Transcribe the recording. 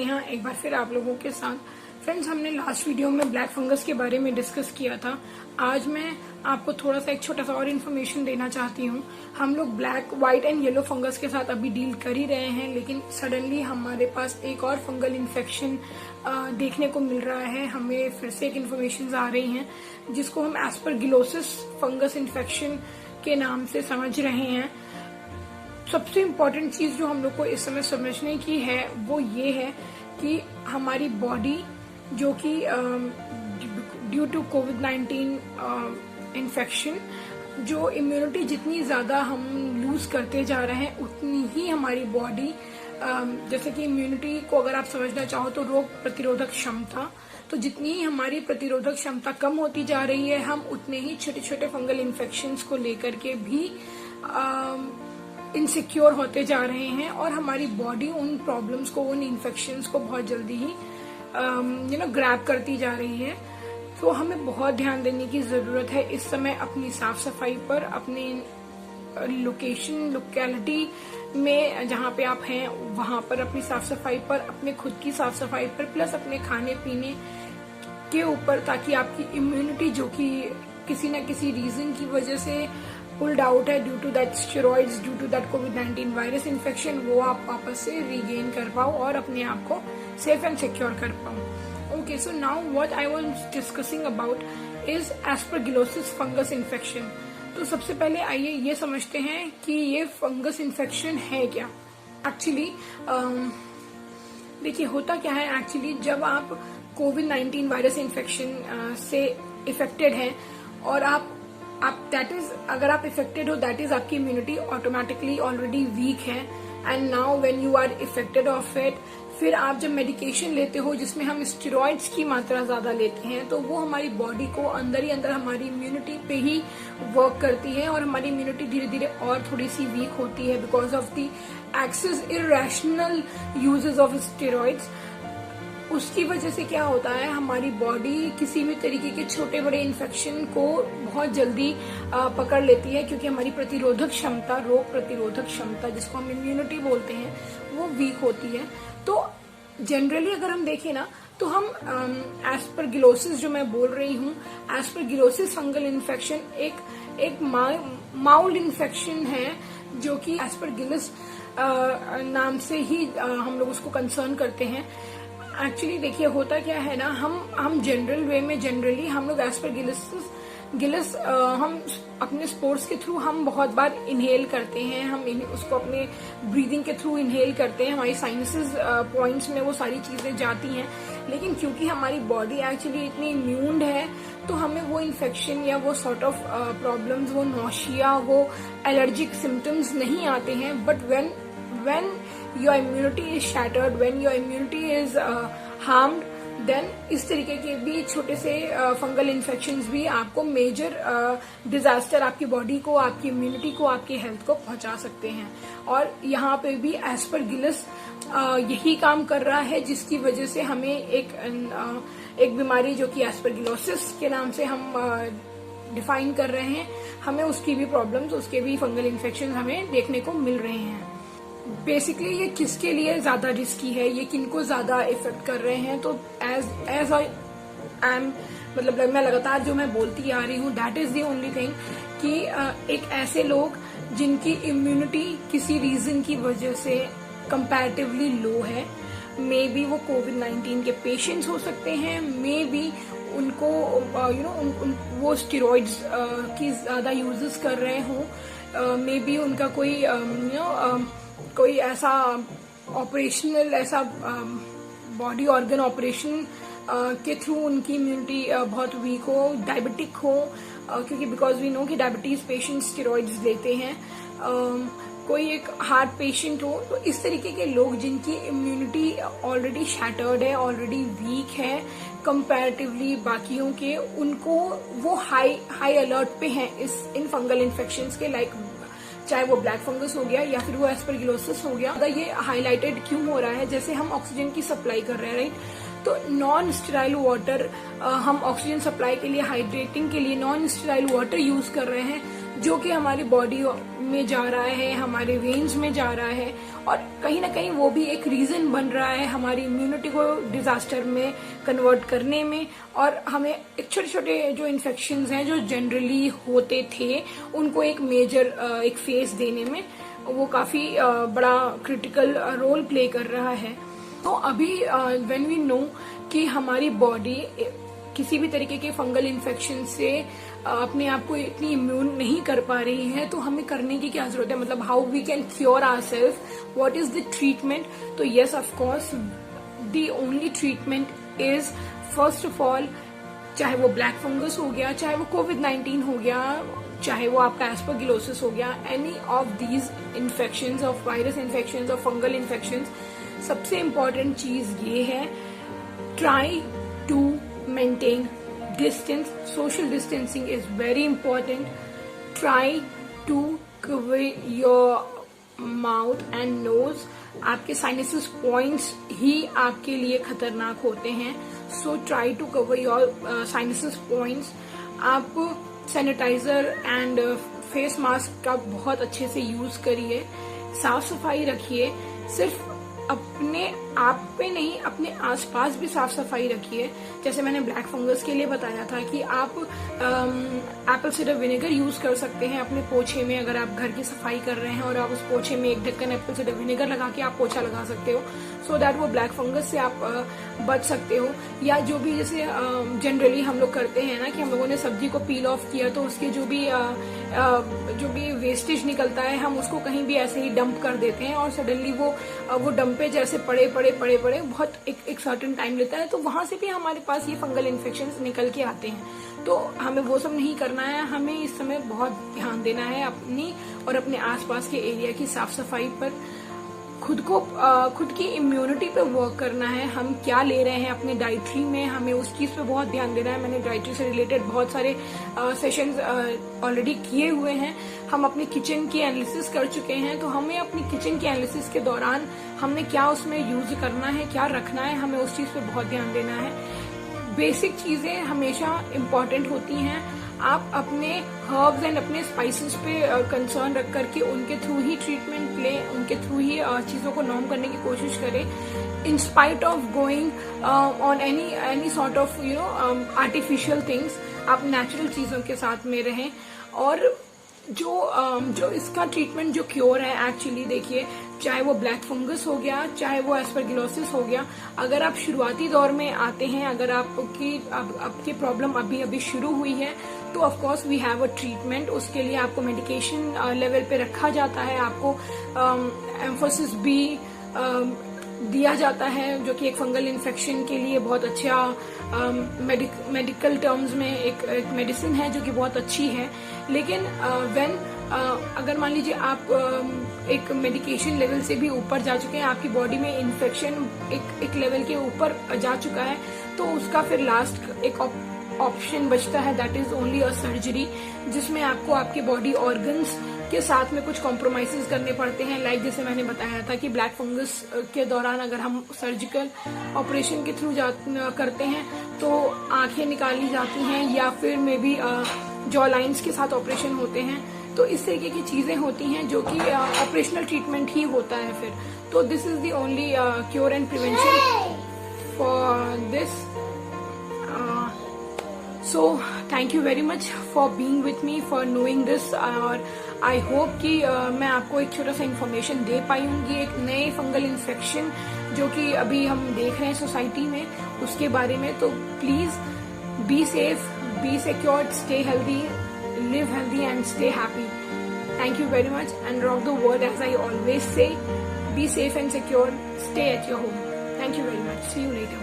स्नेहा एक बार फिर आप लोगों के साथ। फ्रेंड्स, हमने लास्ट वीडियो में ब्लैक फंगस के बारे में डिस्कस किया था। आज मैं आपको थोड़ा सा एक छोटा सा और इन्फॉर्मेशन देना चाहती हूँ। हम लोग black, white and yellow fungus के साथ अभी डील कर ही रहे हैं, लेकिन सडनली हमारे पास एक और फंगल इन्फेक्शन देखने को मिल रहा है। हमें फिर से एक इन्फॉर्मेशन आ रही हैं जिसको हम एस्परगिलोसिस फंगस इन्फेक्शन के नाम से समझ रहे हैं। सबसे इम्पोर्टेंट चीज जो हम लोग को इस समय समझने की है वो ये है कि हमारी बॉडी जो कि ड्यू टू कोविड-19 इन्फेक्शन, जो इम्यूनिटी जितनी ज्यादा हम लूज करते जा रहे हैं उतनी ही हमारी बॉडी, जैसे कि इम्यूनिटी को अगर आप समझना चाहो तो रोग प्रतिरोधक क्षमता, तो जितनी ही हमारी प्रतिरोधक क्षमता कम होती जा रही है, हम उतने ही छोटे छोटे फंगल इन्फेक्शंस को लेकर के भी इनसिक्योर होते जा रहे हैं और हमारी बॉडी उन प्रॉब्लम्स को, उन इन्फेक्शंस को बहुत जल्दी ही ग्रैब करती जा रही है। तो हमें बहुत ध्यान देने की जरूरत है इस समय अपनी साफ सफाई पर, अपने लोकेलिटी में जहाँ पे आप हैं वहां पर अपनी साफ सफाई पर, अपने खुद की साफ सफाई पर, प्लस अपने खाने पीने के ऊपर, ताकि आपकी इम्यूनिटी जो कि किसी न किसी रीजन की वजह से पुल्ड आउट है due to that steroids, due to that कोविड-19 वायरस इन्फेक्शन, वो आप वापस से रीगेन कर पाओ और अपने आप को सेफ एंड सिक्योर कर पाओ। Okay, so now what I was discussing about is aspergillosis fungus infection. तो सबसे पहले आइए ये समझते हैं कि ये फंगस इन्फेक्शन है क्या। एक्चुअली देखिए होता क्या है, एक्चुअली जब आप कोविड-19 वायरस इन्फेक्शन से इफेक्टेड हैं और आप दैट इज, अगर आप इफेक्टेड हो, दैट इज आपकी इम्यूनिटी ऑटोमेटिकली ऑलरेडी वीक है। And now when you are affected of it, फिर आप जब मेडिकेशन लेते हो जिसमें हम स्टेरॉइड्स की मात्रा ज्यादा लेते हैं, तो वो हमारी बॉडी को अंदर ही अंदर हमारी इम्यूनिटी पे ही वर्क करती है और हमारी इम्यूनिटी धीरे धीरे और थोड़ी सी वीक होती है because of the excess irrational uses of steroids. उसकी वजह से क्या होता है, हमारी बॉडी किसी भी तरीके के छोटे बड़े इन्फेक्शन को बहुत जल्दी पकड़ लेती है, क्योंकि हमारी प्रतिरोधक क्षमता, रोग प्रतिरोधक क्षमता जिसको हम इम्यूनिटी बोलते हैं, वो वीक होती है। तो जनरली अगर हम देखें ना, तो हम एस्परगिलोसिस जो मैं बोल रही हूँ, एस्परगिलोसिस फंगल इन्फेक्शन एक माउल्ड इन्फेक्शन है जो कि एस्परगिलस नाम से ही हम लोग उसको कंसर्न करते हैं। एक्चुअली देखिए होता क्या है ना, हम जनरल वे में जनरली हम लोग एस्परगिलस हम अपने स्पोर्ट्स के थ्रू हम बहुत बार इनहेल करते हैं, हम उसको अपने ब्रीदिंग के थ्रू इनहेल करते हैं, हमारी साइनसेस पॉइंट्स में वो सारी चीजें जाती हैं। लेकिन क्योंकि हमारी बॉडी एक्चुअली इतनी इम्यून्ड है, तो हमें वो इन्फेक्शन या वो सॉर्ट ऑफ प्रॉब्लम्स, वो नौशिया, वो एलर्जिक सिम्टम्स नहीं आते हैं। But when your immunity is shattered, when your immunity is harmed, then इस तरीके के भी छोटे से फंगल इन्फेक्शंस भी आपको मेजर डिजास्टर, आपकी बॉडी को, आपकी इम्यूनिटी को, आपकी हेल्थ को पहुंचा सकते हैं। और यहाँ पे भी एस्परगिलस यही काम कर रहा है, जिसकी वजह से हमें एक बीमारी जो कि एस्परगिलोसिस के नाम से हम डिफाइन कर रहे हैं, हमें उसकी भी प्रॉब्लम्स, उसके भी फंगल इन्फेक्शन हमें देखने को मिल रहे हैं। बेसिकली ये किसके लिए ज्यादा रिस्की है, ये किनको ज्यादा इफेक्ट कर रहे हैं, तो एज आई एम, मतलब मैं लगातार जो मैं बोलती आ रही हूँ, that is the only thing कि एक ऐसे लोग जिनकी इम्यूनिटी किसी रीजन की वजह से कंपैरेटिवली लो है, मे बी वो कोविड-19 के पेशेंट्स हो सकते हैं, मे बी उनको वो स्टेरॉइड्स की ज्यादा यूजेस कर रहे हों, मे बी उनका कोई ऐसा ऑपरेशनल, ऐसा बॉडी ऑर्गन ऑपरेशन के थ्रू उनकी इम्यूनिटी बहुत वीक हो, डायबिटिक हो, क्योंकि बिकॉज वी नो कि डायबिटीज पेशेंट स्टेरॉइड्स लेते हैं, कोई एक हार्ट पेशेंट हो। तो इस तरीके के लोग जिनकी इम्यूनिटी ऑलरेडी शैटर्ड है, ऑलरेडी वीक है कंपैरेटिवली बाकियों के, उनको वो हाई अलर्ट पे हैं इन फंगल इन्फेक्शंस के, लाइक चाहे वो ब्लैक फंगस हो गया या फिर वो एस्परगिलोसिस हो गया। ये हाईलाइटेड क्यों हो रहा है, जैसे हम ऑक्सीजन की सप्लाई कर रहे हैं, राइट, तो नॉन स्टेराइल वाटर, हम ऑक्सीजन सप्लाई के लिए, हाइड्रेटिंग के लिए नॉन स्टेराइल वाटर यूज कर रहे हैं, जो कि हमारी बॉडी में जा रहा है, हमारे वेन्स में जा रहा है, और कहीं ना कहीं वो भी एक रीजन बन रहा है हमारी इम्यूनिटी को डिजास्टर में कन्वर्ट करने में, और हमें छोटे छोटे जो इन्फेक्शंस हैं जो जनरली होते थे उनको एक मेजर एक फेस देने में वो काफी बड़ा क्रिटिकल रोल प्ले कर रहा है। तो अभी व्हेन वी नो कि हमारी बॉडी किसी भी तरीके के फंगल इन्फेक्शन से अपने आप को इतनी इम्यून नहीं कर पा रही है, तो हमें करने की क्या जरूरत है, मतलब how we can cure ourselves, what is the treatment. तो yes of course the only treatment is first of all, चाहे वो ब्लैक फंगस हो गया, चाहे वो कोविड-19 हो गया, चाहे वो आपका एस्परगिलोसिस हो गया, any of these infections of virus infections और फंगल इन्फेक्शंस, सबसे इम्पॉर्टेंट चीज ये है, try to maintain distance. Social distancing is very important. Try to cover your mouth and nose. आपके साइनसिस पॉइंट्स ही आपके लिए खतरनाक होते हैं, so try to cover your sinuses points. आप सैनिटाइजर एंड फेस मास्क का बहुत अच्छे से यूज करिए, साफ सफाई रखिए, सिर्फ अपने आप पे नहीं अपने आसपास भी साफ सफाई रखिए। जैसे मैंने ब्लैक फंगस के लिए बताया था कि आप एप्पल साइडर विनेगर यूज कर सकते हैं अपने पोछे में, अगर आप घर की सफाई कर रहे हैं और आप उस पोछे में एक ढक्कन एप्पल साइडर विनेगर लगा के आप पोछा लगा सकते हो, सो दैट वो ब्लैक फंगस से आप बच सकते हो। या जो भी जैसे जनरली हम लोग करते हैं ना कि हम लोगों ने सब्जी को पील ऑफ किया तो उसके जो भी वेस्टेज निकलता है हम उसको कहीं भी ऐसे ही डंप कर देते हैं, और सडनली वो डंपे जैसे पड़े बहुत एक सर्टेन टाइम लेता है, तो वहां से भी हमारे पास ये फंगल इन्फेक्शंस निकल के आते हैं। तो हमें वो सब नहीं करना है, हमें इस समय बहुत ध्यान देना है अपनी और अपने आसपास के एरिया की साफ सफाई पर, खुद की इम्यूनिटी पे वर्क करना है। हम क्या ले रहे हैं अपने डाइटरी में, हमें उस चीज पे बहुत ध्यान देना है। मैंने डाइटरी से रिलेटेड बहुत सारे सेशंस ऑलरेडी किए हुए हैं, हम अपनी किचन की एनालिसिस कर चुके हैं, तो हमें अपनी किचन की एनालिसिस के दौरान हमने क्या उसमें यूज करना है, क्या रखना है, हमें उस चीज पे बहुत ध्यान देना है। बेसिक चीजें हमेशा इम्पोर्टेंट होती हैं। आप अपने हर्ब्स एंड अपने स्पाइसेस पे कंसर्न रख करके उनके थ्रू ही ट्रीटमेंट लें, उनके थ्रू ही चीज़ों को नॉर्म करने की कोशिश करें, in spite of going on any sort of artificial things. आप नेचुरल चीज़ों के साथ में रहें। और जो इसका ट्रीटमेंट जो क्योर है एक्चुअली, देखिए, चाहे वो ब्लैक फंगस हो गया, चाहे वो एस्परगिलोसिस हो गया, अगर आप शुरुआती दौर में आते हैं, अगर आपकी प्रॉब्लम अभी शुरू हुई है, तो of course we have a treatment. उसके लिए आपको मेडिकेशन लेवल पे रखा जाता है, आपको एम्फोसिस भी दिया जाता है, जो कि एक फंगल इन्फेक्शन के लिए बहुत अच्छा मेडिकल टर्म्स में एक मेडिसिन है जो कि बहुत अच्छी है। लेकिन अगर मान लीजिए आप एक मेडिकेशन लेवल से भी ऊपर जा चुके हैं, आपकी बॉडी में इन्फेक्शन एक लेवल के ऊपर जा चुका है, तो उसका फिर लास्ट एक ऑप्शन बचता है, that is only a surgery, जिसमें आपको आपके बॉडी ऑर्गन्स के साथ में कुछ कॉम्प्रोमाइजेस करने पड़ते हैं। लाइक जैसे मैंने बताया था कि ब्लैक फंगस के दौरान अगर हम सर्जिकल ऑपरेशन के थ्रू करते हैं तो आंखें निकाली जाती हैं, या फिर मे बी जॉ लाइन्स के साथ ऑपरेशन होते हैं। तो इस तरीके की चीजें होती हैं जो कि ऑपरेशनल ट्रीटमेंट ही होता है फिर। तो this is the only cure and prevention for this. So thank you very much for being with me, for knowing this, और I hope कि मैं आपको एक छोटा सा इन्फॉर्मेशन दे पाई हूँगी एक नए फंगल इन्फेक्शन जो कि अभी हम देख रहे हैं सोसाइटी में, उसके बारे में। तो please be safe, B secured, stay healthy, live healthy and stay happy. Thank you very much and rock the world, as I always say. Be safe and secure, stay at your home. Thank you very much. See you later.